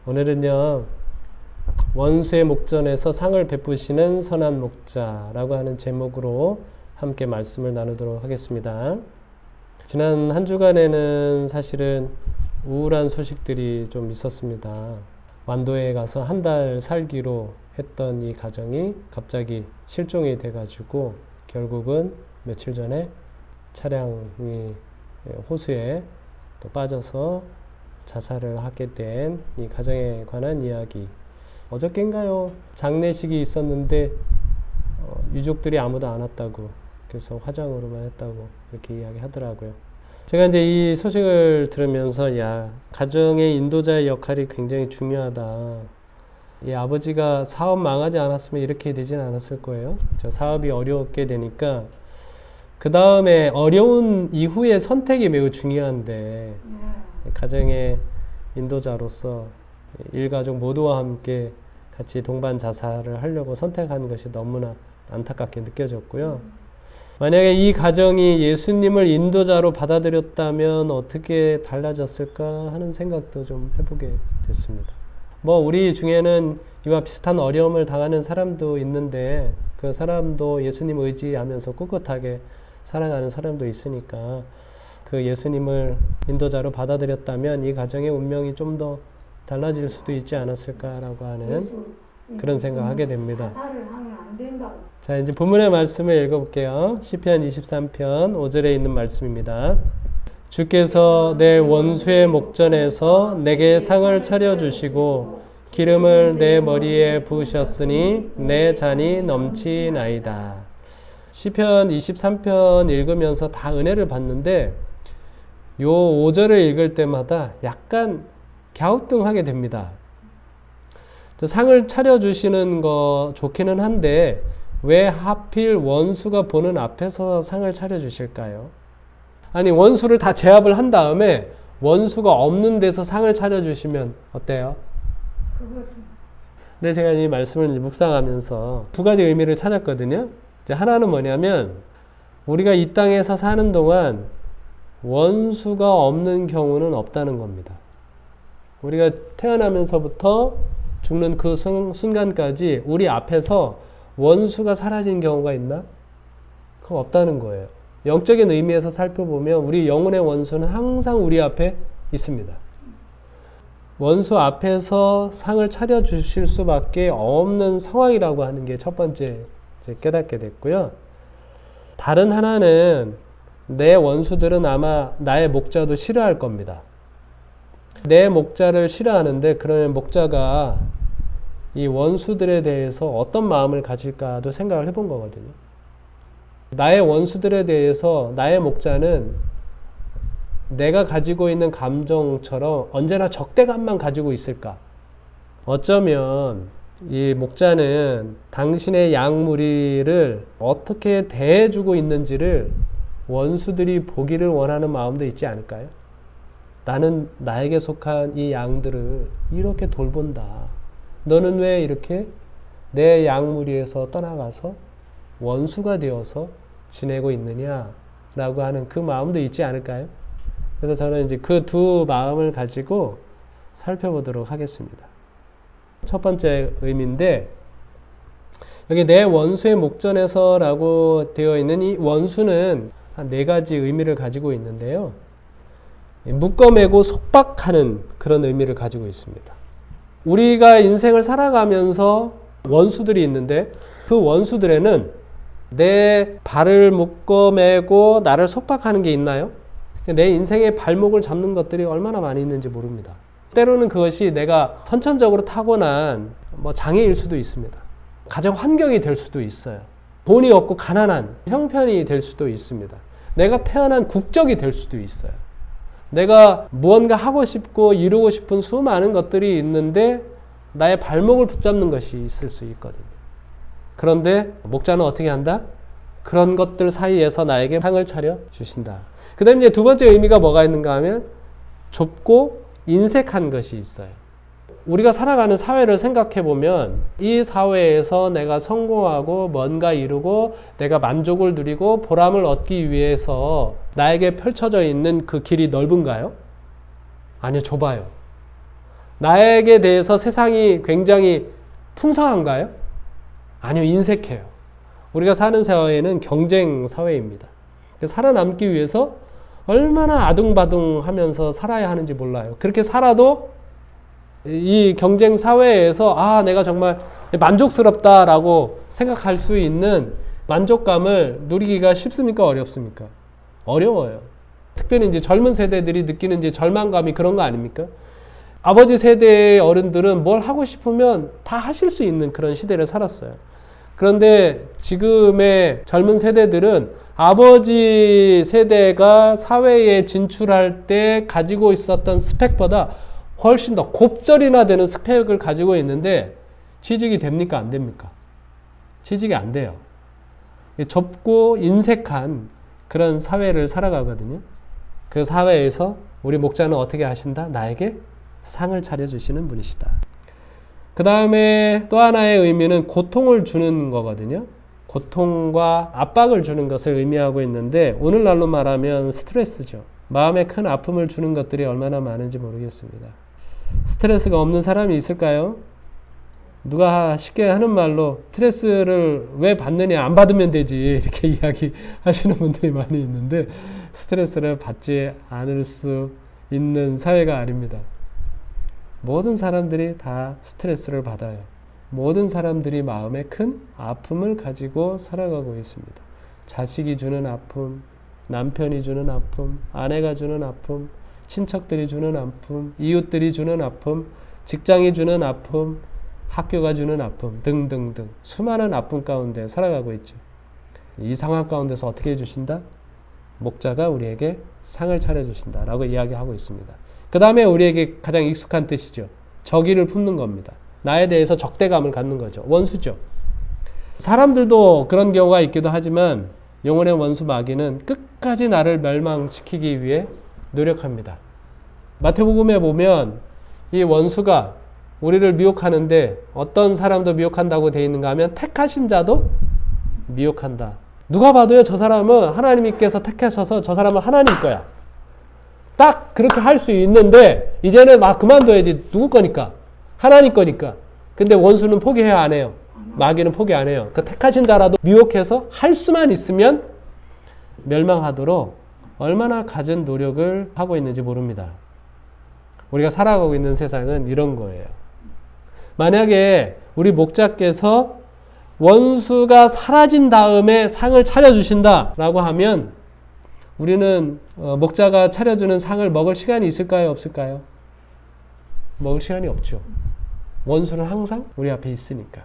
오늘은요, 원수의 목전에서 상을 베푸시는 선한 목자라고 하는 제목으로 함께 말씀을 나누도록 하겠습니다. 지난 한 주간에는 사실은 우울한 소식들이 좀 있었습니다. 완도에 가서 한 달 살기로 했던 이 가정이 갑자기 실종이 돼가지고 결국은 며칠 전에 차량이 호수에 또 빠져서 자살을 하게 된 이 가정에 관한 이야기. 어저께인가요? 장례식이 있었는데 유족들이 아무도 안 왔다고, 그래서 화장으로만 했다고 이렇게 이야기하더라고요. 제가 이제 이 소식을 들으면서 가정의 인도자의 역할이 굉장히 중요하다. 이 아버지가 사업 망하지 않았으면 이렇게 되진 않았을 거예요. 저 사업이 어렵게 되니까 그 다음에 어려운 이후의 선택이 매우 중요한데 가정의 인도자로서 일가족 모두와 함께 같이 동반 자살을 하려고 선택한 것이 너무나 안타깝게 느껴졌고요. 만약에 이 가정이 예수님을 인도자로 받아들였다면 어떻게 달라졌을까 하는 생각도 좀 해보게 됐습니다. 우리 중에는 이와 비슷한 어려움을 당하는 사람도 있는데 그 사람도 예수님 의지하면서 꿋꿋하게 살아가는 사람도 있으니까 그 예수님을 인도자로 받아들였다면 이 가정의 운명이 좀 더 달라질 수도 있지 않았을까라고 하는 그런 생각하게 됩니다. 자살을 하면 안 된다고. 자, 이제 본문의 말씀을 읽어볼게요. 시편 23편 5절에 있는 말씀입니다. 주께서 내 원수의 목전에서 내게 상을 차려주시고 기름을 내 머리에 부으셨으니 내 잔이 넘치나이다. 시편 23편 읽으면서 다 은혜를 받는데 요 5절을 읽을 때마다 약간 갸우뚱하게 됩니다. 상을 차려주시는 거 좋기는 한데 왜 하필 원수가 보는 앞에서 상을 차려주실까요? 아니, 원수를 다 제압을 한 다음에 원수가 없는 데서 상을 차려주시면 어때요? 그것은. 근데 제가 이 말씀을 이제 묵상하면서 두 가지 의미를 찾았거든요. 이제 하나는 뭐냐면 우리가 이 땅에서 사는 동안 원수가 없는 경우는 없다는 겁니다. 우리가 태어나면서부터 죽는 그 순간까지 우리 앞에서 원수가 사라진 경우가 있나? 그거 없다는 거예요. 영적인 의미에서 살펴보면 우리 영혼의 원수는 항상 우리 앞에 있습니다. 원수 앞에서 상을 차려주실 수밖에 없는 상황이라고 하는 게 첫 번째 깨닫게 됐고요. 다른 하나는 내 원수들은 아마 나의 목자도 싫어할 겁니다. 내 목자를 싫어하는데 그러면 목자가 이 원수들에 대해서 어떤 마음을 가질까도 생각을 해본 거거든요. 나의 원수들에 대해서 나의 목자는 내가 가지고 있는 감정처럼 언제나 적대감만 가지고 있을까? 어쩌면 이 목자는 당신의 양무리를 어떻게 대해주고 있는지를 원수들이 보기를 원하는 마음도 있지 않을까요? 나는 나에게 속한 이 양들을 이렇게 돌본다. 너는 왜 이렇게 내 양무리에서 떠나가서 원수가 되어서 지내고 있느냐라고 하는 그 마음도 있지 않을까요? 그래서 저는 이제 그 두 마음을 가지고 살펴보도록 하겠습니다. 첫 번째 의미인데 여기 내 원수의 목전에서라고 되어 있는 이 원수는 한 네 가지 의미를 가지고 있는데요. 묶어매고 속박하는 그런 의미를 가지고 있습니다. 우리가 인생을 살아가면서 원수들이 있는데 그 원수들에는 내 발을 묶어매고 나를 속박하는 게 있나요? 내 인생의 발목을 잡는 것들이 얼마나 많이 있는지 모릅니다. 때로는 그것이 내가 선천적으로 타고난 장애일 수도 있습니다. 가정 환경이 될 수도 있어요. 돈이 없고 가난한 형편이 될 수도 있습니다. 내가 태어난 국적이 될 수도 있어요. 내가 무언가 하고 싶고 이루고 싶은 수많은 것들이 있는데 나의 발목을 붙잡는 것이 있을 수 있거든요. 그런데 목자는 어떻게 한다? 그런 것들 사이에서 나에게 상을 차려 주신다. 그 다음에 이제 두 번째 의미가 뭐가 있는가 하면 좁고 인색한 것이 있어요. 우리가 살아가는 사회를 생각해 보면 이 사회에서 내가 성공하고 뭔가 이루고 내가 만족을 누리고 보람을 얻기 위해서 나에게 펼쳐져 있는 그 길이 넓은가요? 아니요, 좁아요. 나에게 대해서 세상이 굉장히 풍성한가요? 아니요, 인색해요. 우리가 사는 사회는 경쟁 사회입니다. 살아남기 위해서 얼마나 아둥바둥하면서 살아야 하는지 몰라요. 그렇게 살아도 이 경쟁 사회에서 내가 정말 만족스럽다라고 생각할 수 있는 만족감을 누리기가 쉽습니까? 어렵습니까? 어려워요. 특별히 이제 젊은 세대들이 느끼는 이제 절망감이 그런 거 아닙니까? 아버지 세대의 어른들은 뭘 하고 싶으면 다 하실 수 있는 그런 시대를 살았어요. 그런데 지금의 젊은 세대들은 아버지 세대가 사회에 진출할 때 가지고 있었던 스펙보다 훨씬 더 곱절이나 되는 스펙을 가지고 있는데 취직이 됩니까? 안 됩니까? 취직이 안 돼요. 좁고 인색한 그런 사회를 살아가거든요. 그 사회에서 우리 목자는 어떻게 하신다? 나에게 상을 차려주시는 분이시다. 그 다음에 또 하나의 의미는 고통을 주는 거거든요. 고통과 압박을 주는 것을 의미하고 있는데 오늘날로 말하면 스트레스죠. 마음에 큰 아픔을 주는 것들이 얼마나 많은지 모르겠습니다. 스트레스가 없는 사람이 있을까요? 누가 쉽게 하는 말로 스트레스를 왜 받느냐, 안 받으면 되지 이렇게 이야기하시는 분들이 많이 있는데 스트레스를 받지 않을 수 있는 사회가 아닙니다. 모든 사람들이 다 스트레스를 받아요. 모든 사람들이 마음에 큰 아픔을 가지고 살아가고 있습니다. 자식이 주는 아픔, 남편이 주는 아픔, 아내가 주는 아픔, 친척들이 주는 아픔, 이웃들이 주는 아픔, 직장이 주는 아픔, 학교가 주는 아픔 등등등 수많은 아픔 가운데 살아가고 있죠. 이 상황 가운데서 어떻게 해주신다? 목자가 우리에게 상을 차려주신다 라고 이야기하고 있습니다. 그 다음에 우리에게 가장 익숙한 뜻이죠. 적의를 품는 겁니다. 나에 대해서 적대감을 갖는 거죠. 원수죠. 사람들도 그런 경우가 있기도 하지만 영혼의 원수 마귀는 끝까지 나를 멸망시키기 위해 노력합니다. 마태복음에 보면 이 원수가 우리를 미혹하는데 어떤 사람도 미혹한다고 되어 있는가 하면 택하신 자도 미혹한다. 누가 봐도요, 저 사람은 하나님께서 택하셔서 저 사람은 하나님 거야. 딱 그렇게 할 수 있는데 이제는 막 그만둬야지. 누구 거니까? 하나님 거니까. 근데 원수는 포기해야 안 해요. 마귀는 포기 안 해요. 그 택하신 자라도 미혹해서 할 수만 있으면 멸망하도록 얼마나 갖은 노력을 하고 있는지 모릅니다. 우리가 살아가고 있는 세상은 이런 거예요. 만약에 우리 목자께서 원수가 사라진 다음에 상을 차려주신다라고 하면 우리는 목자가 차려주는 상을 먹을 시간이 있을까요? 없을까요? 먹을 시간이 없죠. 원수는 항상 우리 앞에 있으니까.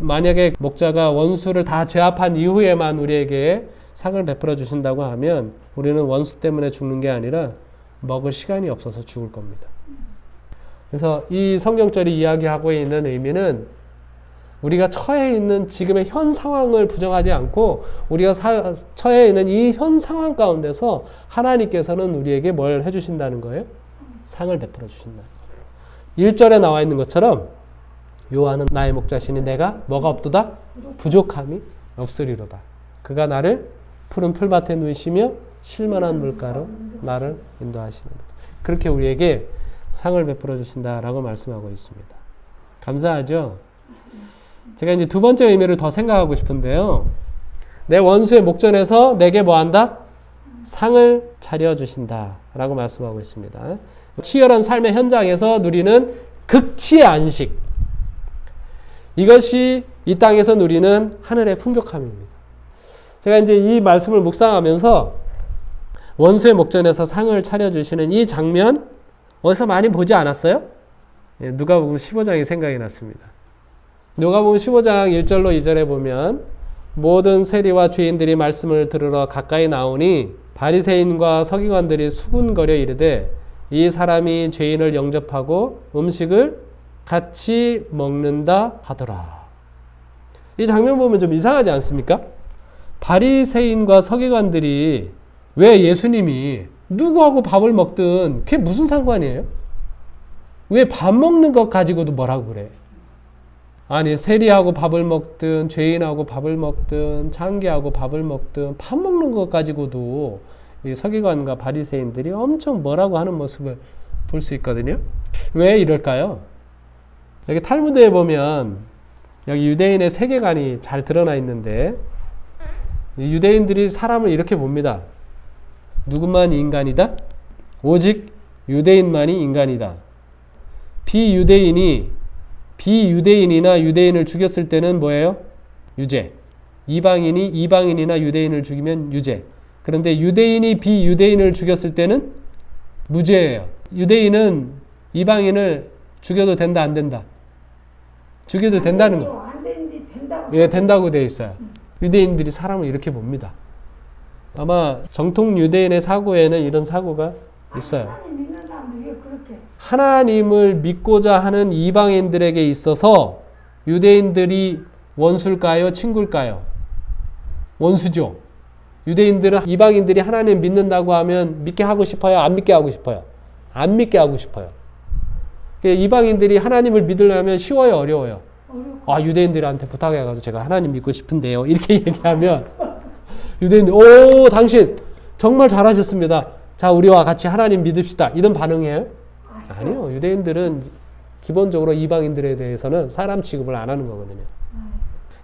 만약에 목자가 원수를 다 제압한 이후에만 우리에게 상을 베풀어 주신다고 하면 우리는 원수 때문에 죽는 게 아니라 먹을 시간이 없어서 죽을 겁니다. 그래서 이 성경절이 이야기하고 있는 의미는 우리가 처해 있는 지금의 현 상황을 부정하지 않고 우리가 처해 있는 이 현 상황 가운데서 하나님께서는 우리에게 뭘 해주신다는 거예요? 상을 베풀어 주신다. 1절에 나와 있는 것처럼 여호와는 나의 목자시니 내가 뭐가 없도다? 부족함이 없으리로다. 그가 나를 푸른 풀밭에 누이시며 쉴만한 물가로 나를 인도하시는 그렇게 우리에게 상을 베풀어 주신다라고 말씀하고 있습니다. 감사하죠? 제가 이제 두 번째 의미를 더 생각하고 싶은데요. 내 원수의 목전에서 내게 뭐한다? 상을 차려주신다라고 말씀하고 있습니다. 치열한 삶의 현장에서 누리는 극치의 안식. 이것이 이 땅에서 누리는 하늘의 풍족함입니다. 제가 이제 이 말씀을 묵상하면서 원수의 목전에서 상을 차려주시는 이 장면 어디서 많이 보지 않았어요? 누가복음 15장이 생각이 났습니다. 누가복음 15장 1절로 2절에 보면 모든 세리와 죄인들이 말씀을 들으러 가까이 나오니 바리새인과 서기관들이 수군거려 이르되 이 사람이 죄인을 영접하고 음식을 같이 먹는다 하더라. 이 장면 보면 좀 이상하지 않습니까? 바리새인과 서기관들이 왜 예수님이 누구하고 밥을 먹든 그게 무슨 상관이에요? 왜 밥 먹는 것 가지고도 뭐라고 그래? 아니 세리하고 밥을 먹든 죄인하고 밥을 먹든 창기하고 밥을 먹든 밥 먹는 것 가지고도 이 서기관과 바리새인들이 엄청 뭐라고 하는 모습을 볼 수 있거든요. 왜 이럴까요? 여기 탈무드에 보면 여기 유대인의 세계관이 잘 드러나 있는데 유대인들이 사람을 이렇게 봅니다. 누구만 인간이다? 오직 유대인만이 인간이다. 비유대인이나 유대인을 죽였을 때는 뭐예요? 유죄. 이방인이나 유대인을 죽이면 유죄. 그런데 유대인이 비유대인을 죽였을 때는 무죄예요. 유대인은 이방인을 죽여도 된다, 안 된다? 죽여도 된다는 거. 안 되는데 된다고. 예, 된다고 되어 있어요. 유대인들이 사람을 이렇게 봅니다. 아마 정통 유대인의 사고에는 이런 사고가 있어요. 하나님 믿는 사람들 왜 그렇게? 하나님을 믿고자 하는 이방인들에게 있어서 유대인들이 원수일까요? 친구일까요? 원수죠. 유대인들은 이방인들이 하나님 믿는다고 하면 믿게 하고 싶어요? 안 믿게 하고 싶어요? 안 믿게 하고 싶어요. 이방인들이 하나님을 믿으려면 쉬워요? 어려워요? 아, 유대인들한테 부탁해가지고 제가 하나님 믿고 싶은데요. 이렇게 얘기하면 유대인들, 오, 당신 정말 잘하셨습니다. 자, 우리와 같이 하나님 믿읍시다. 이런 반응이에요? 아니요. 유대인들은 기본적으로 이방인들에 대해서는 사람 취급을 안 하는 거거든요.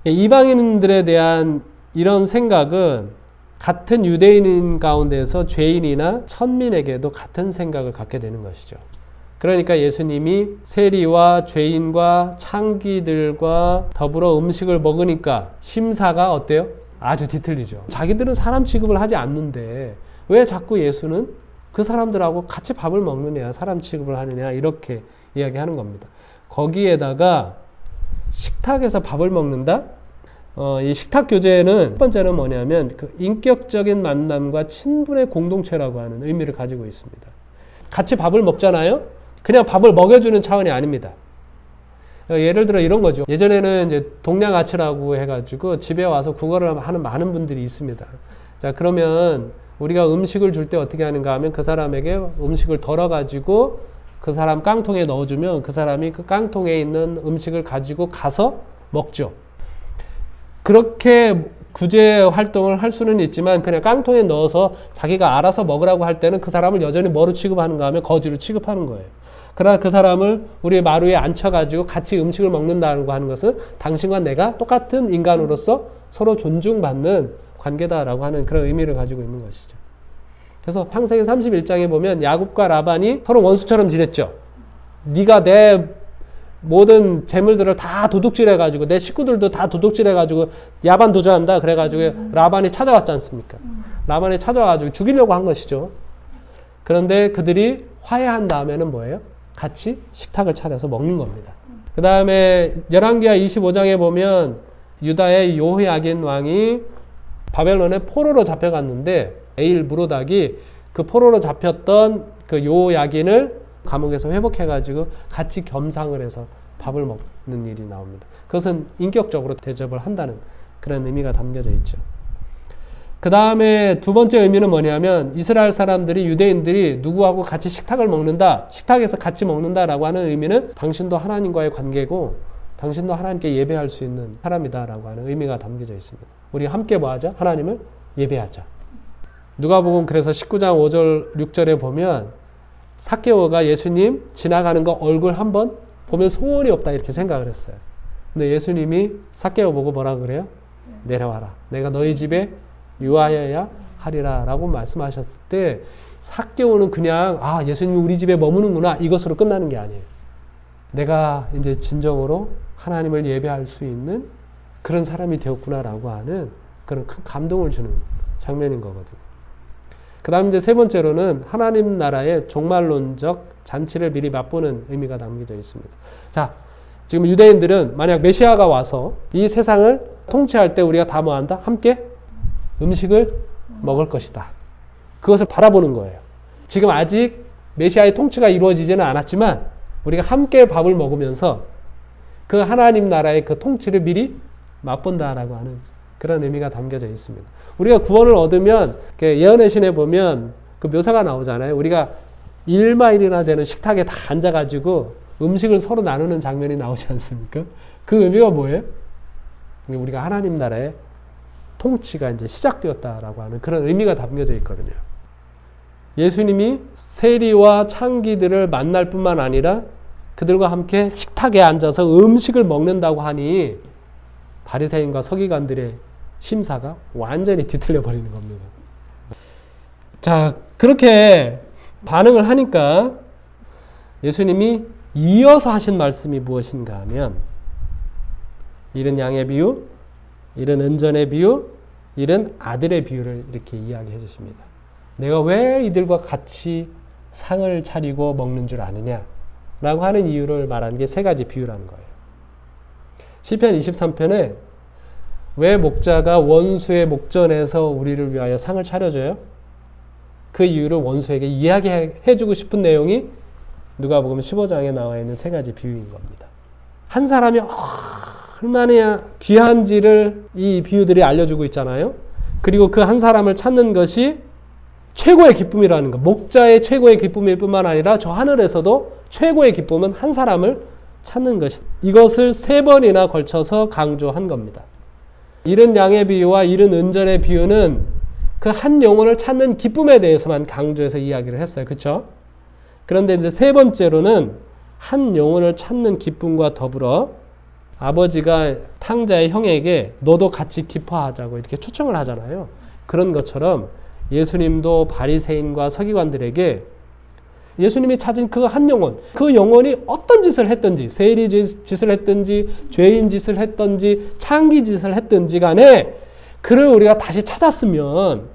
이방인들에 대한 이런 생각은 같은 유대인 가운데서 죄인이나 천민에게도 같은 생각을 갖게 되는 것이죠. 그러니까 예수님이 세리와 죄인과 창기들과 더불어 음식을 먹으니까 심사가 어때요? 아주 뒤틀리죠. 자기들은 사람 취급을 하지 않는데 왜 자꾸 예수는 그 사람들하고 같이 밥을 먹느냐, 사람 취급을 하느냐 이렇게 이야기하는 겁니다. 거기에다가 식탁에서 밥을 먹는다? 이 식탁 교제는 첫 번째는 뭐냐면 그 인격적인 만남과 친분의 공동체라고 하는 의미를 가지고 있습니다. 같이 밥을 먹잖아요? 그냥 밥을 먹여주는 차원이 아닙니다. 예를 들어 이런 거죠. 예전에는 이제 동양아치라고 해가지고 집에 와서 국어를 하는 많은 분들이 있습니다. 자, 그러면 우리가 음식을 줄 때 어떻게 하는가 하면 그 사람에게 음식을 덜어가지고 그 사람 깡통에 넣어주면 그 사람이 그 깡통에 있는 음식을 가지고 가서 먹죠. 그렇게 구제 활동을 할 수는 있지만 그냥 깡통에 넣어서 자기가 알아서 먹으라고 할 때는 그 사람을 여전히 뭐로 취급하는가 하면 거지로 취급하는 거예요. 그러나 그 사람을 우리 마루에 앉혀가지고 같이 음식을 먹는다고 하는 것은 당신과 내가 똑같은 인간으로서 서로 존중받는 관계다라고 하는 그런 의미를 가지고 있는 것이죠. 그래서 창세기 31장에 보면 야곱과 라반이 서로 원수처럼 지냈죠. 네가 내 모든 재물들을 다 도둑질해가지고 내 식구들도 다 도둑질해가지고 야반 도주한다 그래가지고 라반이 찾아왔지 않습니까? 라반이 찾아와가지고 죽이려고 한 것이죠. 그런데 그들이 화해한 다음에는 뭐예요? 같이 식탁을 차려서 먹는 겁니다. 그 다음에 열왕기하 25장에 보면 유다의 요호야긴 왕이 바벨론에 포로로 잡혀갔는데 에일 무로닥이 그 포로로 잡혔던 그 요호야긴을 감옥에서 회복해가지고 같이 겸상을 해서 밥을 먹는 일이 나옵니다. 그것은 인격적으로 대접을 한다는 그런 의미가 담겨져 있죠. 그 다음에 두 번째 의미는 뭐냐면 이스라엘 사람들이 유대인들이 누구하고 같이 식탁을 먹는다, 식탁에서 같이 먹는다라고 하는 의미는 당신도 하나님과의 관계고 당신도 하나님께 예배할 수 있는 사람이다라고 하는 의미가 담겨져 있습니다. 우리 함께 뭐 하자? 하나님을 예배하자. 누가복음 그래서 19장 5절 6절에 보면 삭개오가 예수님 지나가는 거 얼굴 한번 보면 소원이 없다 이렇게 생각을 했어요. 근데 예수님이 삭개오 보고 뭐라 그래요? 내려와라. 내가 너희 집에 유하여야 하리라 라고 말씀하셨을 때 삭개오는 그냥 아 예수님이 우리 집에 머무는구나 이것으로 끝나는 게 아니에요. 내가 이제 진정으로 하나님을 예배할 수 있는 그런 사람이 되었구나 라고 하는 그런 큰 감동을 주는 장면인 거거든요. 그 다음 이제 세 번째로는 하나님 나라의 종말론적 잔치를 미리 맛보는 의미가 담겨져 있습니다. 자, 지금 유대인들은 만약 메시아가 와서 이 세상을 통치할 때 우리가 다 뭐한다? 함께 음식을 먹을 것이다. 그것을 바라보는 거예요. 지금 아직 메시아의 통치가 이루어지지는 않았지만 우리가 함께 밥을 먹으면서 그 하나님 나라의 그 통치를 미리 맛본다라고 하는 그런 의미가 담겨져 있습니다. 우리가 구원을 얻으면 예언의 신에 보면 그 묘사가 나오잖아요. 우리가 1마일이나 되는 식탁에 다 앉아가지고 음식을 서로 나누는 장면이 나오지 않습니까? 그 의미가 뭐예요? 우리가 하나님 나라의 통치가 이제 시작되었다라고 하는 그런 의미가 담겨져 있거든요. 예수님이 세리와 창기들을 만날 뿐만 아니라 그들과 함께 식탁에 앉아서 음식을 먹는다고 하니 바리새인과 서기관들의 심사가 완전히 뒤틀려 버리는 겁니다. 자, 그렇게 반응을 하니까 예수님이 이어서 하신 말씀이 무엇인가 하면 잃은 양의 비유, 잃은 은전의 비유, 잃은 아들의 비유를 이렇게 이야기해 주십니다. 내가 왜 이들과 같이 상을 차리고 먹는 줄 아느냐 라고 하는 이유를 말하는 게 세 가지 비유라는 거예요. 시편 23편에 왜 목자가 원수의 목전에서 우리를 위하여 상을 차려줘요? 그 이유를 원수에게 이야기해 주고 싶은 내용이 누가복음 15장에 나와 있는 세 가지 비유인 겁니다. 한 사람이 얼마나 귀한지를 이 비유들이 알려주고 있잖아요. 그리고 그 한 사람을 찾는 것이 최고의 기쁨이라는 것. 목자의 최고의 기쁨일 뿐만 아니라 저 하늘에서도 최고의 기쁨은 한 사람을 찾는 것이다. 이것을 3번이나 걸쳐서 강조한 겁니다. 잃은 양의 비유와 잃은 은전의 비유는 그 한 영혼을 찾는 기쁨에 대해서만 강조해서 이야기를 했어요. 그렇죠? 그런데 이제 3번째로는 한 영혼을 찾는 기쁨과 더불어 아버지가 탕자의 형에게 너도 같이 기뻐하자고 이렇게 초청을 하잖아요. 그런 것처럼 예수님도 바리새인과 서기관들에게 예수님이 찾은 그 한 영혼, 그 영혼이 어떤 짓을 했든지, 세리 짓을 했든지, 죄인 짓을 했든지, 창기 짓을 했든지 간에 그를 우리가 다시 찾았으면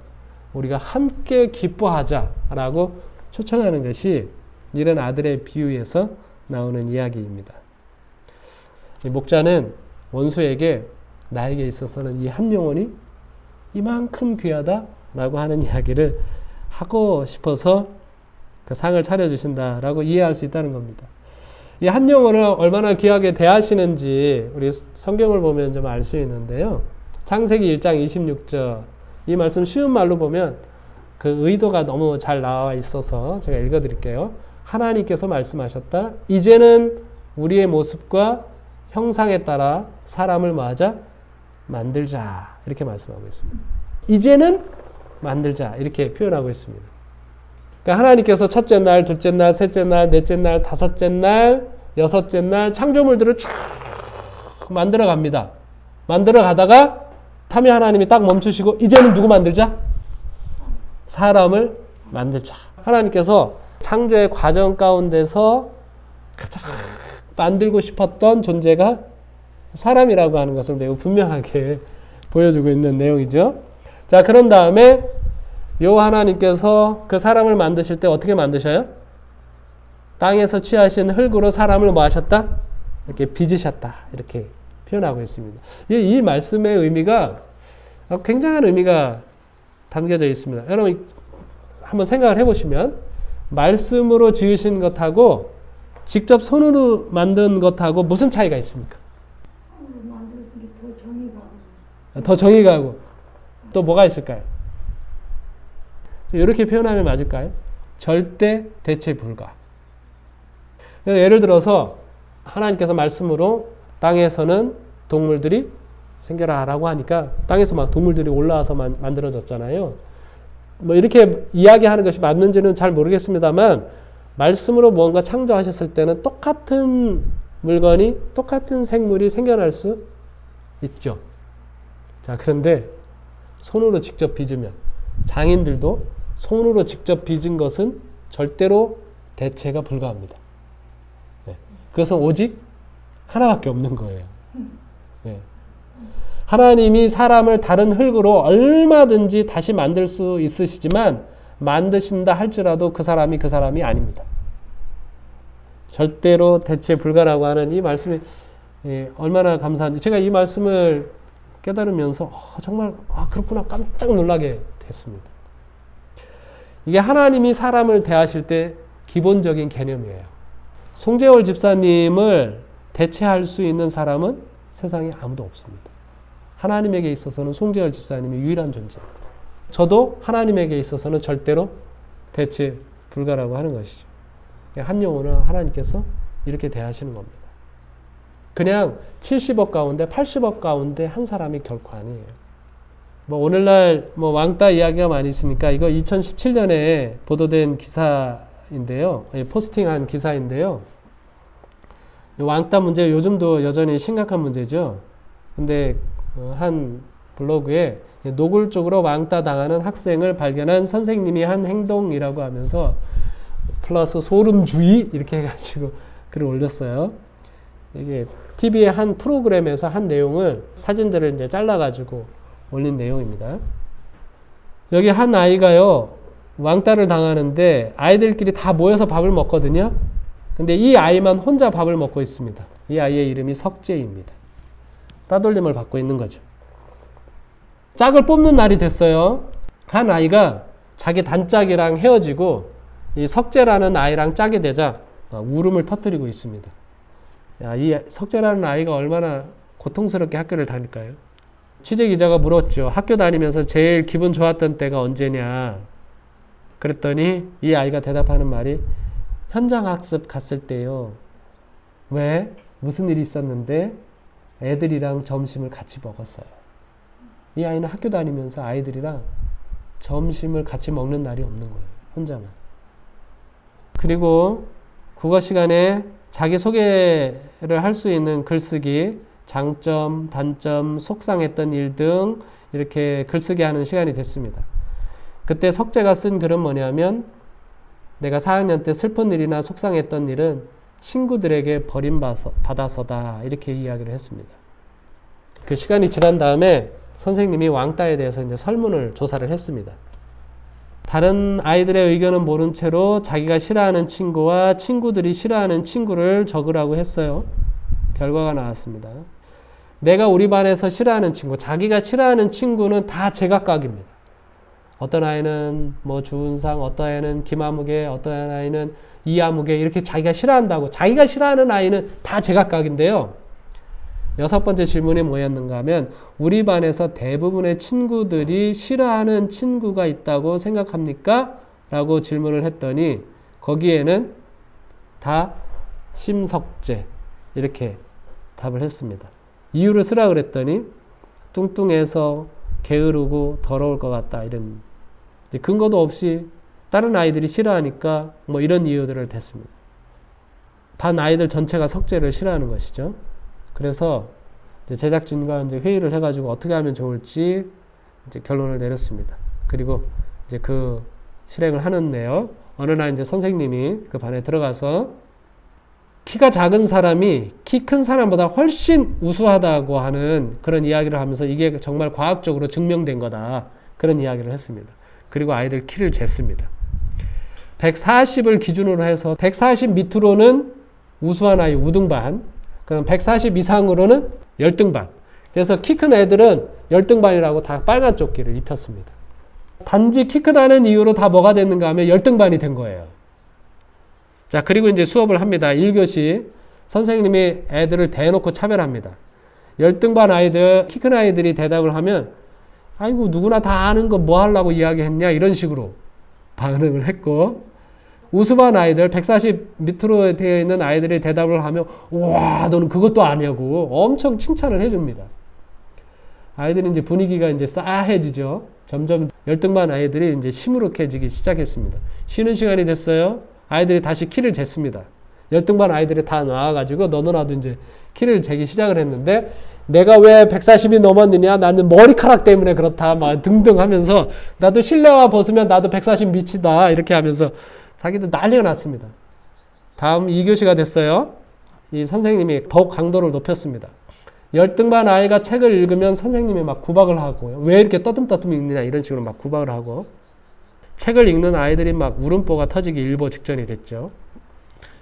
우리가 함께 기뻐하자라고 초청하는 것이 이런 아들의 비유에서 나오는 이야기입니다. 이 목자는 원수에게 나에게 있어서는 이 한 영혼이 이만큼 귀하다라고 하는 이야기를 하고 싶어서 그 상을 차려주신다라고 이해할 수 있다는 겁니다. 이 한 영혼을 얼마나 귀하게 대하시는지 우리 성경을 보면 좀 알 수 있는데요. 창세기 1장 26절 이 말씀 쉬운 말로 보면 그 의도가 너무 잘 나와 있어서 제가 읽어드릴게요. 하나님께서 말씀하셨다. 이제는 우리의 모습과 형상에 따라 사람을 뭐하자? 만들자. 이렇게 말씀하고 있습니다. 이제는 만들자. 이렇게 표현하고 있습니다. 그러니까 하나님께서 첫째 날, 둘째 날, 셋째 날, 넷째 날, 다섯째 날, 여섯째 날 창조물들을 쭉 만들어 갑니다. 만들어 가다가 삼위 하나님이 딱 멈추시고 이제는 누구 만들자? 사람을 만들자. 하나님께서 창조의 과정 가운데서 가장 만들고 싶었던 존재가 사람이라고 하는 것을 매우 분명하게 보여주고 있는 내용이죠. 자, 그런 다음에 요 하나님께서 그 사람을 만드실 때 어떻게 만드셔요? 땅에서 취하신 흙으로 사람을 뭐 하셨다? 이렇게 빚으셨다. 이렇게 표현하고 있습니다. 이 말씀의 의미가 굉장한 의미가 담겨져 있습니다. 여러분 한번 생각을 해보시면 말씀으로 지으신 것하고 직접 손으로 만든 것하고 무슨 차이가 있습니까? 만들었은 게 더 정의가 더 정의가 가고 또 뭐가 있을까요? 이렇게 표현하면 맞을까요? 절대 대체 불가. 예를 들어서 하나님께서 말씀으로 땅에서는 동물들이 생겨라라고 하니까 땅에서 막 동물들이 올라와서 만들어졌잖아요. 뭐 이렇게 이야기하는 것이 맞는지는 잘 모르겠습니다만 말씀으로 무언가 창조하셨을 때는 똑같은 물건이 똑같은 생물이 생겨날 수 있죠. 자, 그런데 손으로 직접 빚으면 장인들도 손으로 직접 빚은 것은 절대로 대체가 불가합니다. 네. 그것은 오직 하나밖에 없는 거예요. 네. 하나님이 사람을 다른 흙으로 얼마든지 다시 만들 수 있으시지만 만드신다 할지라도 그 사람이 아닙니다. 절대로 대체 불가라고 하는 이 말씀이 얼마나 감사한지 제가 이 말씀을 깨달으면서 정말 그렇구나 깜짝 놀라게 됐습니다. 이게 하나님이 사람을 대하실 때 기본적인 개념이에요. 송재월 집사님을 대체할 수 있는 사람은 세상에 아무도 없습니다. 하나님에게 있어서는 송재월 집사님이 유일한 존재입니다. 저도 하나님에게 있어서는 절대로 대체 불가라고 하는 것이죠. 한 영혼을 하나님께서 이렇게 대하시는 겁니다. 그냥 70억 가운데 80억 가운데 한 사람이 결코 아니에요. 뭐 오늘날 뭐 왕따 이야기가 많이 있으니까 이거 2017년에 보도된 기사인데요. 포스팅한 기사인데요. 왕따 문제 요즘도 여전히 심각한 문제죠. 근데 한 블로그에 노골적으로 왕따 당하는 학생을 발견한 선생님이 한 행동이라고 하면서 플러스 소름주의 이렇게 해가지고 글을 올렸어요. 이게 TV의 한 프로그램에서 한 내용을 사진들을 이제 잘라가지고 올린 내용입니다. 여기 한 아이가요 왕따를 당하는데 아이들끼리 다 모여서 밥을 먹거든요. 근데 이 아이만 혼자 밥을 먹고 있습니다. 이 아이의 이름이 석재입니다. 따돌림을 받고 있는 거죠. 짝을 뽑는 날이 됐어요. 한 아이가 자기 단짝이랑 헤어지고 이 석재라는 아이랑 짝이 되자 울음을 터뜨리고 있습니다. 야, 이 석재라는 아이가 얼마나 고통스럽게 학교를 다닐까요? 취재 기자가 물었죠. 학교 다니면서 제일 기분 좋았던 때가 언제냐? 그랬더니 이 아이가 대답하는 말이 현장 학습 갔을 때요. 왜? 무슨 일이 있었는데? 애들이랑 점심을 같이 먹었어요. 이 아이는 학교 다니면서 아이들이랑 점심을 같이 먹는 날이 없는 거예요. 혼자만. 그리고 국어 시간에 자기 소개를 할 수 있는 글쓰기, 장점, 단점, 속상했던 일 등 이렇게 글쓰기 하는 시간이 됐습니다. 그때 석재가 쓴 글은 뭐냐면 내가 4학년 때 슬픈 일이나 속상했던 일은 친구들에게 버림받아서다 이렇게 이야기를 했습니다. 그 시간이 지난 다음에 선생님이 왕따에 대해서 이제 설문을 조사를 했습니다. 다른 아이들의 의견은 모른 채로 자기가 싫어하는 친구와 친구들이 싫어하는 친구를 적으라고 했어요. 결과가 나왔습니다. 내가 우리 반에서 싫어하는 친구, 자기가 싫어하는 친구는 다 제각각입니다. 어떤 아이는 뭐 주은상, 어떤 아이는 김아무개, 어떤 아이는 이아무개 이렇게 자기가 싫어한다고 자기가 싫어하는 아이는 다 제각각인데요. 6번째 질문이 뭐였는가 하면 우리 반에서 대부분의 친구들이 싫어하는 친구가 있다고 생각합니까? 라고 질문을 했더니 거기에는 다 심석재 이렇게 답을 했습니다. 이유를 쓰라 그랬더니 뚱뚱해서 게으르고 더러울 것 같다 이런 근거도 없이 다른 아이들이 싫어하니까 뭐 이런 이유들을 댔습니다. 반 아이들 전체가 석재를 싫어하는 것이죠. 그래서 이제 제작진과 이제 회의를 해가지고 어떻게 하면 좋을지 이제 결론을 내렸습니다. 그리고 이제 그 실행을 하는데요. 어느 날 이제 선생님이 그 반에 들어가서 키가 작은 사람이 키 큰 사람보다 훨씬 우수하다고 하는 그런 이야기를 하면서 이게 정말 과학적으로 증명된 거다. 그런 이야기를 했습니다. 그리고 아이들 키를 쟀습니다. 140을 기준으로 해서 140 밑으로는 우수한 아이 우등반, 그럼 140 이상으로는 열등반. 그래서 키 큰 애들은 열등반이라고 다 빨간 조끼를 입혔습니다. 단지 키 크다는 이유로 다 뭐가 됐는가 하면 열등반이 된 거예요. 자, 그리고 이제 수업을 합니다. 1교시. 선생님이 애들을 대놓고 차별합니다. 열등반 아이들, 키 큰 아이들이 대답을 하면 아이고 누구나 다 아는 거 뭐 하려고 이야기했냐 이런 식으로 반응을 했고 우수반 아이들 140 밑으로 되어 있는 아이들이 대답을 하면 와 너는 그것도 아냐고 엄청 칭찬을 해줍니다. 아이들이 이제 분위기가 이제 싸해지죠. 점점 열등반 아이들이 이제 시무룩해지기 시작했습니다. 쉬는 시간이 됐어요. 아이들이 다시 키를 쟀습니다. 열등반 아이들이 다 나와가지고 너도 나도 이제 키를 재기 시작을 했는데 내가 왜 140이 넘었느냐 나는 머리카락 때문에 그렇다 막 등등 하면서 나도 실내화 벗으면 나도 140 미치다 이렇게 하면서 자기들 난리가 났습니다. 다음 2교시가 됐어요. 이 선생님이 더욱 강도를 높였습니다. 열등반 아이가 책을 읽으면 선생님이 막 구박을 하고 왜 이렇게 떠듬떠듬 읽느냐 이런 식으로 막 구박을 하고 책을 읽는 아이들이 막 울음보가 터지기 일보 직전이 됐죠.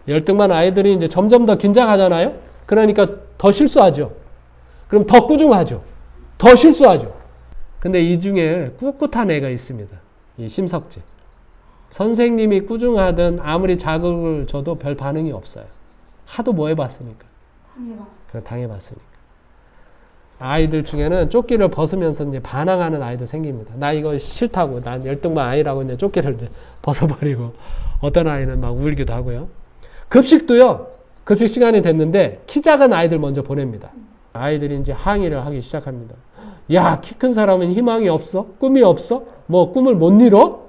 열등반 아이들이 이제 점점 더 긴장하잖아요. 그러니까 더 실수하죠. 그럼 더 꾸중하죠. 더 실수하죠. 근데 이 중에 꿋꿋한 애가 있습니다. 이 심석재. 선생님이 꾸중하든 아무리 자극을 줘도 별 반응이 없어요. 하도 뭐 해봤으니까. 당해봤으니까. 아이들 중에는 조끼를 벗으면서 이제 반항하는 아이도 생깁니다. 나 이거 싫다고. 난 열등반 아이라고 이제 조끼를 이제 벗어버리고 어떤 아이는 막 울기도 하고요. 급식도요. 급식 시간이 됐는데 키 작은 아이들 먼저 보냅니다. 아이들이 이제 항의를 하기 시작합니다. 야, 키 큰 사람은 희망이 없어? 꿈이 없어? 뭐 꿈을 못 이뤄?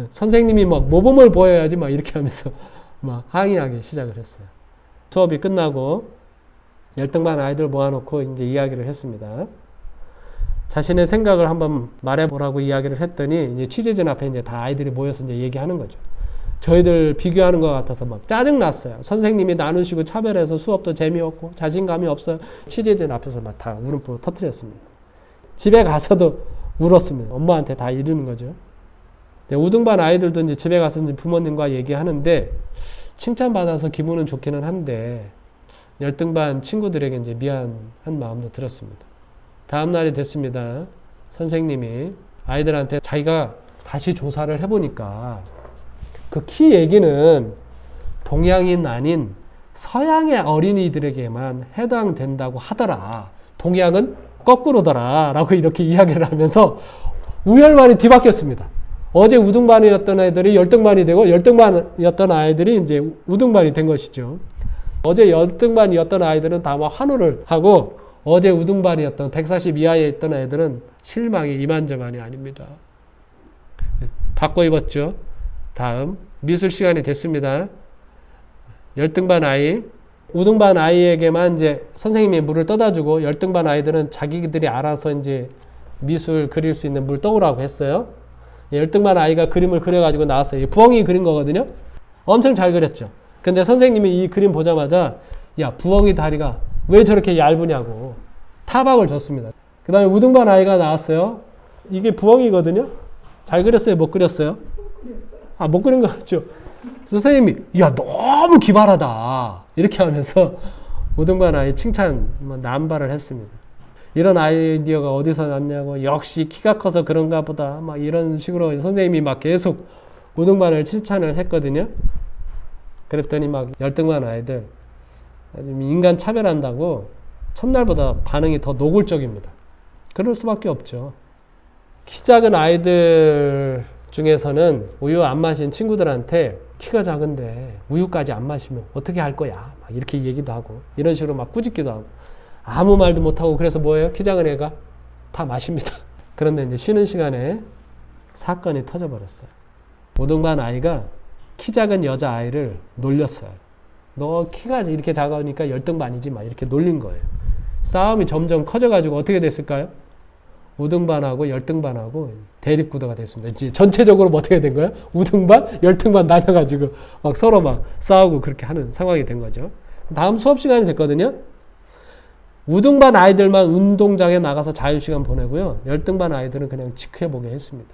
선생님이 막 모범을 보여야지 막 이렇게 하면서 막 항의하기 시작을 했어요. 수업이 끝나고 열등반 아이들 모아놓고 이제 이야기를 했습니다. 자신의 생각을 한번 말해보라고 이야기를 했더니 이제 취재진 앞에 이제 다 아이들이 모여서 이제 얘기하는 거죠. 저희들 비교하는 것 같아서 막 짜증났어요. 선생님이 나누시고 차별해서 수업도 재미없고 자신감이 없어요. 취재진 앞에서 막 다 울음보 터뜨렸습니다. 집에 가서도 울었습니다. 엄마한테 다 이르는 거죠. 우등반 아이들도 이제 집에 가서 이제 부모님과 얘기하는데 칭찬받아서 기분은 좋기는 한데 열등반 친구들에게 이제 미안한 마음도 들었습니다. 다음 날이 됐습니다. 선생님이 아이들한테 자기가 다시 조사를 해보니까 그 키 얘기는 동양인 아닌 서양의 어린이들에게만 해당된다고 하더라. 동양은 거꾸로더라. 라고 이렇게 이야기를 하면서 우열만이 뒤바뀌었습니다. 어제 우등반이었던 애들이 열등반이 되고 열등반이었던 아이들이 이제 우등반이 된 것이죠. 어제 열등반이었던 아이들은 다 막 환호를 하고 어제 우등반이었던 140 이하에 있던 애들은 실망이 이만저만이 아닙니다. 바꿔 입었죠. 다음 미술 시간이 됐습니다. 열등반 아이, 우등반 아이에게만 이제 선생님이 물을 떠다 주고 열등반 아이들은 자기들이 알아서 이제 미술 그릴 수 있는 물 떠오라고 했어요. 열등반 아이가 그림을 그려가지고 나왔어요. 부엉이 그린 거거든요. 엄청 잘 그렸죠. 근데 선생님이 이 그림 보자마자 야, 부엉이 다리가 왜 저렇게 얇으냐고 타박을 줬습니다. 그 다음에 우등반 아이가 나왔어요. 이게 부엉이거든요. 잘 그렸어요? 못 그렸어요? 아, 못 그린 거 같죠? 선생님이 야, 너무 기발하다 이렇게 하면서 우등반 아이 칭찬 남발을 했습니다. 이런 아이디어가 어디서 났냐고 역시 키가 커서 그런가 보다 막 이런 식으로 선생님이 막 계속 우등반을 칭찬을 했거든요. 그랬더니 막 열등반 아이들 인간 차별한다고 첫날보다 반응이 더 노골적입니다. 그럴 수밖에 없죠. 키 작은 아이들 중에서는 우유 안 마신 친구들한테 키가 작은데 우유까지 안 마시면 어떻게 할 거야? 막 이렇게 얘기도 하고 이런 식으로 막 꾸짖기도 하고 아무 말도 못하고 그래서 뭐예요? 키 작은 애가 다 마십니다. 그런데 이제 쉬는 시간에 사건이 터져버렸어요. 우등반 아이가 키 작은 여자아이를 놀렸어요. 너 키가 이렇게 작으니까 열등반이지 막 이렇게 놀린 거예요. 싸움이 점점 커져가지고 어떻게 됐을까요? 우등반하고 열등반하고 대립구도가 됐습니다. 이제 전체적으로 뭐 어떻게 된 거예요? 우등반, 열등반 나눠가지고 막 서로 막 싸우고 그렇게 하는 상황이 된 거죠. 다음 수업 시간이 됐거든요. 우등반 아이들만 운동장에 나가서 자유시간 보내고요. 열등반 아이들은 그냥 지켜보게 했습니다.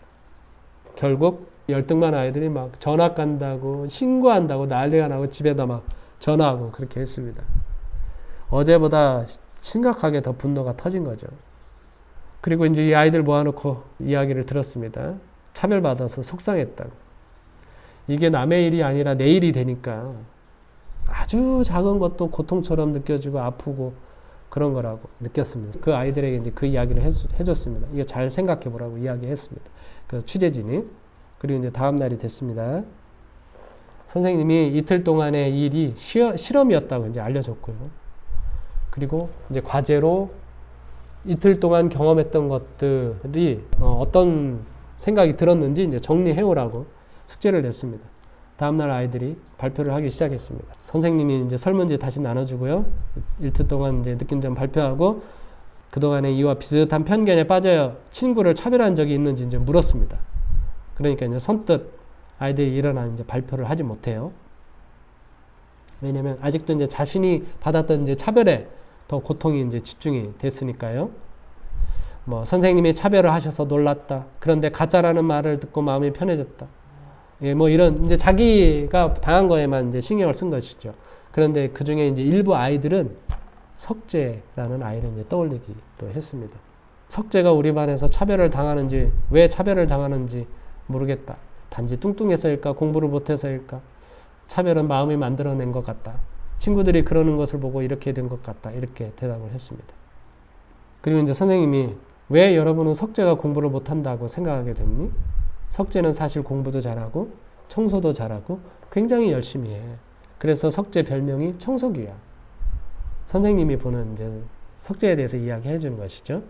결국 열등반 아이들이 막 전학 간다고 신고한다고 난리가 나고 집에다 막 전화하고 그렇게 했습니다. 어제보다 심각하게 더 분노가 터진 거죠. 그리고 이제 이 아이들 모아놓고 이야기를 들었습니다. 차별받아서 속상했다고. 이게 남의 일이 아니라 내 일이 되니까 아주 작은 것도 고통처럼 느껴지고 아프고 그런 거라고 느꼈습니다. 그 아이들에게 이제 그 이야기를 해줬습니다. 이거 잘 생각해 보라고 이야기했습니다. 그 취재진이. 그리고 이제 다음 날이 됐습니다. 선생님이 이틀 동안의 일이 실험이었다고 이제 알려줬고요. 그리고 이제 과제로 이틀 동안 경험했던 것들이 어떤 생각이 들었는지 이제 정리해오라고 숙제를 냈습니다. 다음날 아이들이 발표를 하기 시작했습니다. 선생님이 이제 설문지 다시 나눠주고요. 이틀 동안 이제 느낀 점 발표하고 그동안의 이와 비슷한 편견에 빠져 친구를 차별한 적이 있는지 이제 물었습니다. 그러니까 이제 선뜻 아이들이 일어나 이제 발표를 하지 못해요. 왜냐면 아직도 이제 자신이 받았던 이제 차별에 더 고통이 이제 집중이 됐으니까요. 뭐 선생님이 차별을 하셔서 놀랐다. 그런데 가짜라는 말을 듣고 마음이 편해졌다. 예, 뭐 이런 이제 자기가 당한 거에만 이제 신경을 쓴 것이죠. 그런데 그 중에 이제 일부 아이들은 석재라는 아이를 이제 떠올리기도 했습니다. 석재가 우리 반에서 차별을 당하는지 왜 차별을 당하는지 모르겠다. 단지 뚱뚱해서일까 공부를 못해서일까 차별은 마음이 만들어낸 것 같다. 친구들이 그러는 것을 보고 이렇게 된 것 같다. 이렇게 대답을 했습니다. 그리고 이제 선생님이 왜 여러분은 석재가 공부를 못한다고 생각하게 됐니? 석재는 사실 공부도 잘하고 청소도 잘하고 굉장히 열심히 해. 그래서 석재 별명이 청소기야. 선생님이 보는 이제 석재에 대해서 이야기해 주는 것이죠.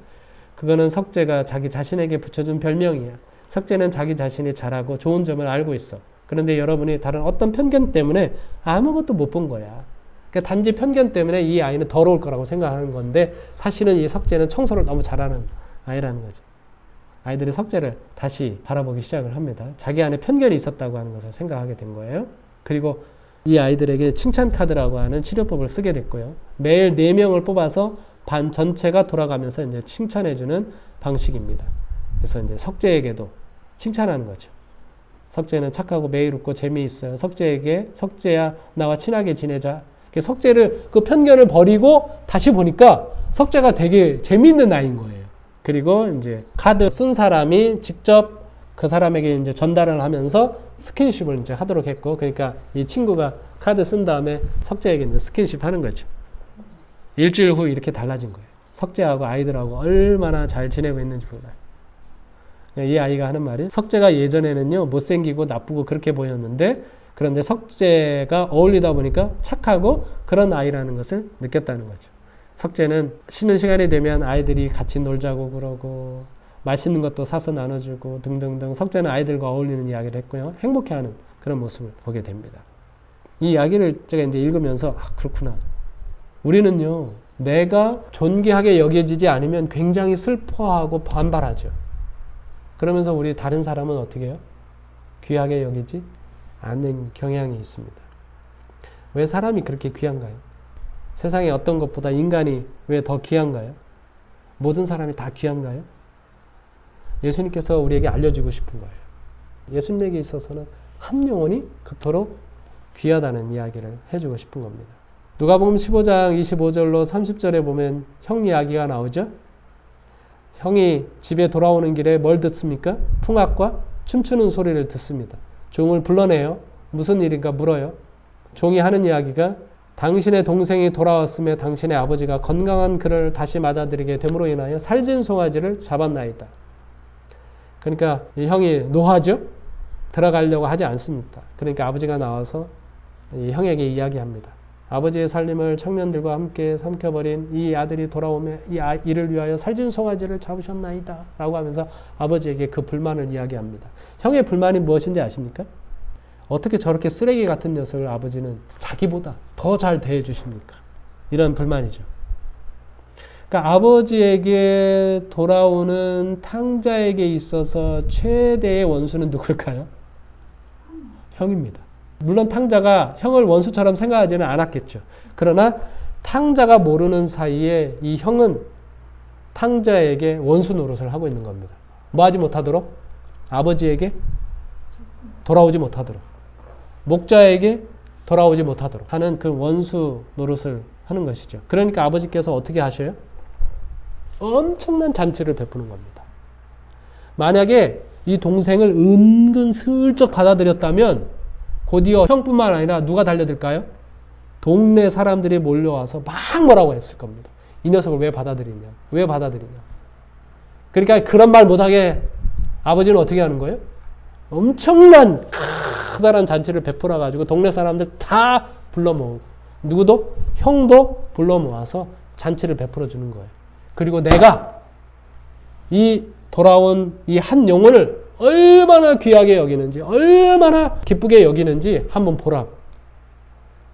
그거는 석재가 자기 자신에게 붙여준 별명이야. 석재는 자기 자신이 잘하고 좋은 점을 알고 있어. 그런데 여러분이 다른 어떤 편견 때문에 아무것도 못 본 거야. 그러니까 단지 편견 때문에 이 아이는 더러울 거라고 생각하는 건데 사실은 이 석재는 청소를 너무 잘하는 아이라는 거죠. 아이들이 석재를 다시 바라보기 시작을 합니다. 자기 안에 편견이 있었다고 하는 것을 생각하게 된 거예요. 그리고 이 아이들에게 칭찬 카드라고 하는 치료법을 쓰게 됐고요. 매일 4명을 뽑아서 반 전체가 돌아가면서 이제 칭찬해주는 방식입니다. 그래서 이제 석재에게도 칭찬하는 거죠. 석재는 착하고 매일 웃고 재미있어요. 석재에게 석재야 나와 친하게 지내자. 석재를 그 편견을 버리고 다시 보니까 석재가 되게 재미있는 아이인 거예요. 그리고 이제 카드 쓴 사람이 직접 그 사람에게 이제 전달을 하면서 스킨십을 이제 하도록 했고, 그러니까 이 친구가 카드 쓴 다음에 석재에게 이제 스킨십 하는 거죠. 일주일 후 이렇게 달라진 거예요. 석재하고 아이들하고 얼마나 잘 지내고 있는지 몰라요. 이 아이가 하는 말이 석재가 예전에는요 못생기고 나쁘고 그렇게 보였는데 그런데 석재가 어울리다 보니까 착하고 그런 아이라는 것을 느꼈다는 거죠. 석재는 쉬는 시간이 되면 아이들이 같이 놀자고 그러고 맛있는 것도 사서 나눠주고 등등등 석재는 아이들과 어울리는 이야기를 했고요. 행복해하는 그런 모습을 보게 됩니다. 이 이야기를 제가 이제 읽으면서 그렇구나. 우리는요 내가 존귀하게 여겨지지 않으면 굉장히 슬퍼하고 반발하죠. 그러면서 우리 다른 사람은 어떻게 해요? 귀하게 여기지 않는 경향이 있습니다. 왜 사람이 그렇게 귀한가요? 세상에 어떤 것보다 인간이 왜 더 귀한가요? 모든 사람이 다 귀한가요? 예수님께서 우리에게 알려주고 싶은 거예요. 예수님에게 있어서는 한 영혼이 그토록 귀하다는 이야기를 해주고 싶은 겁니다. 누가복음 15장 25절로 30절에 보면 형 이야기가 나오죠. 형이 집에 돌아오는 길에 뭘 듣습니까? 풍악과 춤추는 소리를 듣습니다. 종을 불러내요. 무슨 일인가 물어요. 종이 하는 이야기가 당신의 동생이 돌아왔음에 당신의 아버지가 건강한 그를 다시 맞아들이게 됨으로 인하여 살진 송아지를 잡았나이다. 그러니까 이 형이 노하죠. 들어가려고 하지 않습니다. 그러니까 아버지가 나와서 이 형에게 이야기합니다. 아버지의 살림을 청년들과 함께 삼켜버린 이 아들이 돌아오며 이를 위하여 살진 송아지를 잡으셨나이다 라고 하면서 아버지에게 그 불만을 이야기합니다. 형의 불만이 무엇인지 아십니까? 어떻게 저렇게 쓰레기 같은 녀석을 아버지는 자기보다 더 잘 대해주십니까? 이런 불만이죠. 그러니까 아버지에게 돌아오는 탕자에게 있어서 최대의 원수는 누굴까요? 형입니다. 물론 탕자가 형을 원수처럼 생각하지는 않았겠죠. 그러나 탕자가 모르는 사이에 이 형은 탕자에게 원수 노릇을 하고 있는 겁니다. 뭐 하지 못하도록? 아버지에게 돌아오지 못하도록. 목자에게 돌아오지 못하도록 하는 그 원수 노릇을 하는 것이죠. 그러니까 아버지께서 어떻게 하셔요? 엄청난 잔치를 베푸는 겁니다. 만약에 이 동생을 은근슬쩍 받아들였다면 곧이어 형뿐만 아니라 누가 달려들까요? 동네 사람들이 몰려와서 막 뭐라고 했을 겁니다. 이 녀석을 왜 받아들이냐? 왜 받아들이냐? 그러니까 그런 말 못하게 아버지는 어떻게 하는 거예요? 엄청난 크다란 잔치를 베풀어 가지고 동네 사람들 다 불러 모으고 누구도? 형도 불러 모아서 잔치를 베풀어 주는 거예요. 그리고 내가 이 돌아온 이 한 영혼을 얼마나 귀하게 여기는지 얼마나 기쁘게 여기는지 한번 보라고.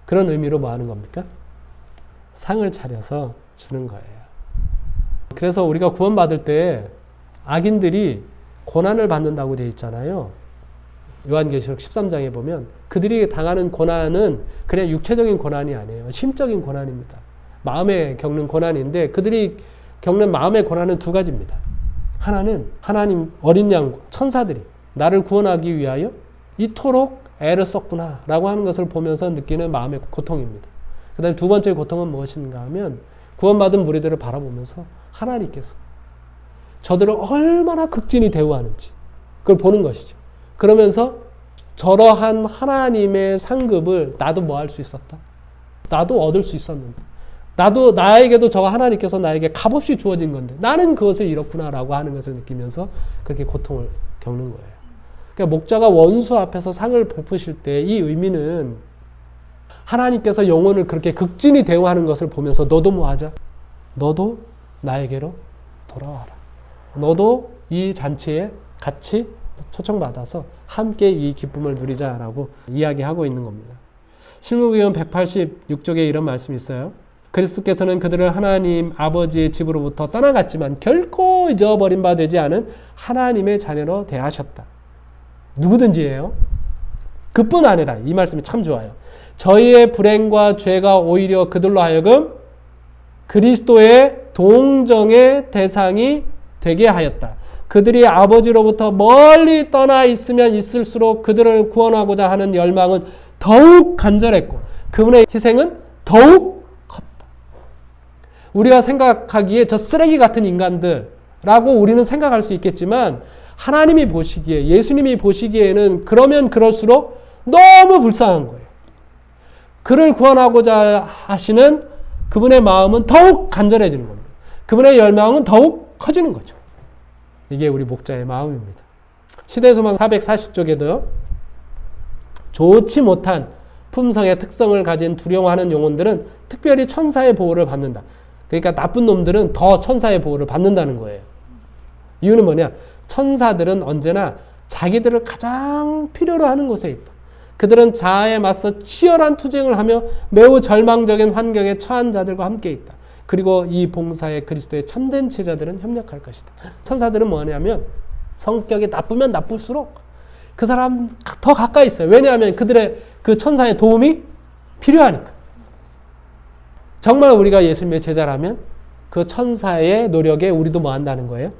그런 의미로 뭐 하는 겁니까? 상을 차려서 주는 거예요. 그래서 우리가 구원받을 때 악인들이 고난을 받는다고 되어 있잖아요. 요한계시록 13장에 보면 그들이 당하는 고난은 그냥 육체적인 고난이 아니에요. 심적인 고난입니다. 마음에 겪는 고난인데 그들이 겪는 마음의 고난은 두 가지입니다. 하나는 하나님 어린 양 천사들이 나를 구원하기 위하여 이토록 애를 썼구나 라고 하는 것을 보면서 느끼는 마음의 고통입니다. 그 다음에 두 번째 고통은 무엇인가 하면 구원받은 무리들을 바라보면서 하나님께서 저들을 얼마나 극진히 대우하는지 그걸 보는 것이죠. 그러면서 저러한 하나님의 상급을 나도 뭐 할 수 있었다? 나도 얻을 수 있었는데 나에게도 저 하나님께서 나에게 값없이 주어진 건데 나는 그것을 잃었구나라고 하는 것을 느끼면서 그렇게 고통을 겪는 거예요. 그러니까 목자가 원수 앞에서 상을 베푸실 때 이 의미는 하나님께서 영혼을 그렇게 극진히 대우하는 것을 보면서 너도 뭐 하자? 너도 나에게로 돌아와라. 너도 이 잔치에 같이 초청받아서 함께 이 기쁨을 누리자라고 이야기하고 있는 겁니다. 실무기원 186쪽에 이런 말씀이 있어요. 그리스도께서는 그들을 하나님 아버지의 집으로부터 떠나갔지만 결코 잊어버린 바 되지 않은 하나님의 자녀로 대하셨다. 누구든지예요. 그뿐 아니라 이 말씀이 참 좋아요. 저희의 불행과 죄가 오히려 그들로 하여금 그리스도의 동정의 대상이 되게 하였다. 그들이 아버지로부터 멀리 떠나 있으면 있을수록 그들을 구원하고자 하는 열망은 더욱 간절했고 그분의 희생은 더욱 컸다. 우리가 생각하기에 저 쓰레기 같은 인간들라고 우리는 생각할 수 있겠지만 하나님이 보시기에, 예수님이 보시기에는 그러면 그럴수록 너무 불쌍한 거예요. 그를 구원하고자 하시는 그분의 마음은 더욱 간절해지는 겁니다. 그분의 열망은 더욱 커지는 거죠. 이게 우리 목자의 마음입니다. 시대소망 440쪽에도 좋지 못한 품성의 특성을 가진 두려워하는 영혼들은 특별히 천사의 보호를 받는다. 그러니까 나쁜 놈들은 더 천사의 보호를 받는다는 거예요. 이유는 뭐냐? 천사들은 언제나 자기들을 가장 필요로 하는 곳에 있다. 그들은 자아에 맞서 치열한 투쟁을 하며 매우 절망적인 환경에 처한 자들과 함께 있다. 그리고 이 봉사에 그리스도의 참된 제자들은 협력할 것이다. 천사들은 뭐냐면 성격이 나쁘면 나쁠수록 그 사람 더 가까이 있어요. 왜냐하면 그들의 그 천사의 도움이 필요하니까. 정말 우리가 예수님의 제자라면 그 천사의 노력에 우리도 뭐 한다는 거예요?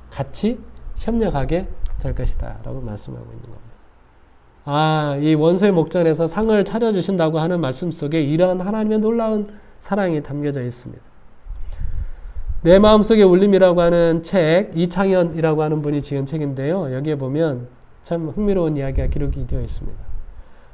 같이 협력하게 될 것이다 라고 말씀하고 있는 겁니다. 이 원소의 목전에서 상을 차려주신다고 하는 말씀 속에 이러한 하나님의 놀라운 사랑이 담겨져 있습니다. 내 마음속의 울림이라고 하는 책, 이창현이라고 하는 분이 지은 책인데요. 여기에 보면 참 흥미로운 이야기가 기록이 되어 있습니다.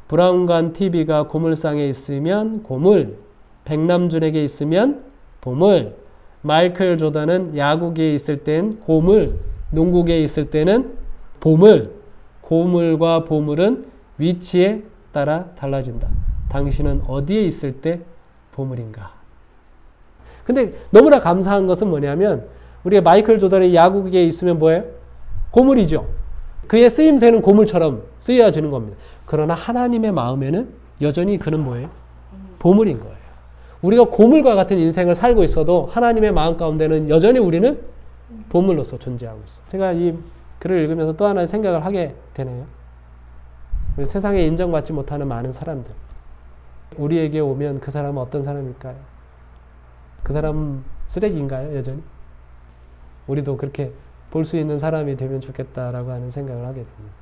브라운관 TV가 고물상에 있으면 고물, 백남준에게 있으면 보물, 마이클 조던은 야구계에 있을 땐 고물, 농구계에 있을 때는 보물, 고물과 보물은 위치에 따라 달라진다. 당신은 어디에 있을 때 보물인가? 근데 너무나 감사한 것은 뭐냐면 우리가 마이클 조던이 야구계에 있으면 뭐예요? 고물이죠. 그의 쓰임새는 고물처럼 쓰여지는 겁니다. 그러나 하나님의 마음에는 여전히 그는 뭐예요? 보물인 거예요. 우리가 고물과 같은 인생을 살고 있어도 하나님의 마음 가운데는 여전히 우리는 보물로서 존재하고 있어요. 제가 이 글을 읽으면서 또 하나의 생각을 하게 되네요. 우리 세상에 인정받지 못하는 많은 사람들. 우리에게 오면 그 사람은 어떤 사람일까요? 그 사람은 쓰레기인가요, 여전히? 우리도 그렇게 볼 수 있는 사람이 되면 좋겠다라고 하는 생각을 하게 됩니다.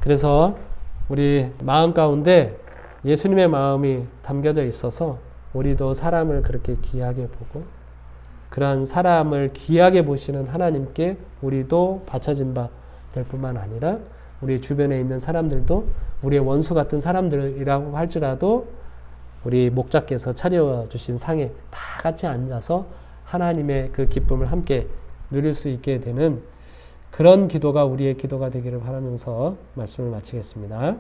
그래서 우리 마음 가운데 예수님의 마음이 담겨져 있어서 우리도 사람을 그렇게 귀하게 보고 그러한 사람을 귀하게 보시는 하나님께 우리도 바쳐진 바 될 뿐만 아니라 우리 주변에 있는 사람들도 우리의 원수 같은 사람들이라고 할지라도 우리 목자께서 차려주신 상에 다 같이 앉아서 하나님의 그 기쁨을 함께 누릴 수 있게 되는 그런 기도가 우리의 기도가 되기를 바라면서 말씀을 마치겠습니다.